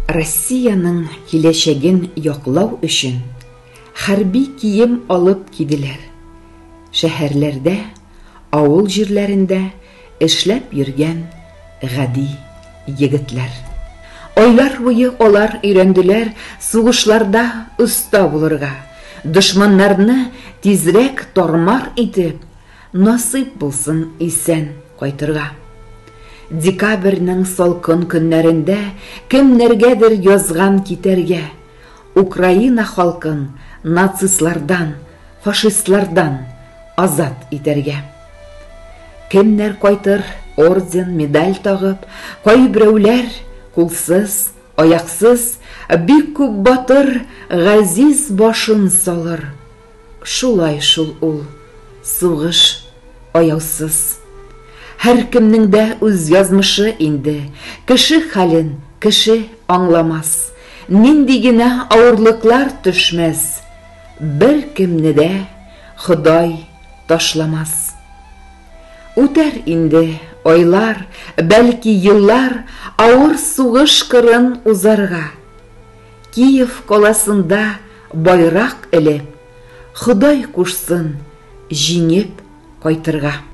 Россияның киләчәген яклау өчен хәрби кием алып киделәр. Шәһәрләрдә, авыл җирләрендә эшләп йөргән гади егетләр. Айлар буе алар өйрәнделәр сугышларда оста булырга, дошманнарны тизрәк тормар итеп, насыйп булсын исән кайтырга. Декабрьнең салкын көннәрендә кемнәргәдер язган китәргә, Украина халкын нацистлардан, фашистлардан азат итәргә. Кемнәр кайтыр орден, медаль тагып, кайберәүләр кулсыз, аяксыз, бик күп батыр газиз башын салыр. Шулай шул ул сугыш аяусыз. Һәр кемнең дә үз язмышы инде, кеше хәлен кеше аңламас. Нинди генә авырлыклар төшмәс, бер кемне дә Ходай ташламас. Үтәр инде айлар, бәлки еллар, авыр сугыш кырын узарга. Киев каласында байрак элеп, Ходай кушсын җиңеп кайтырга.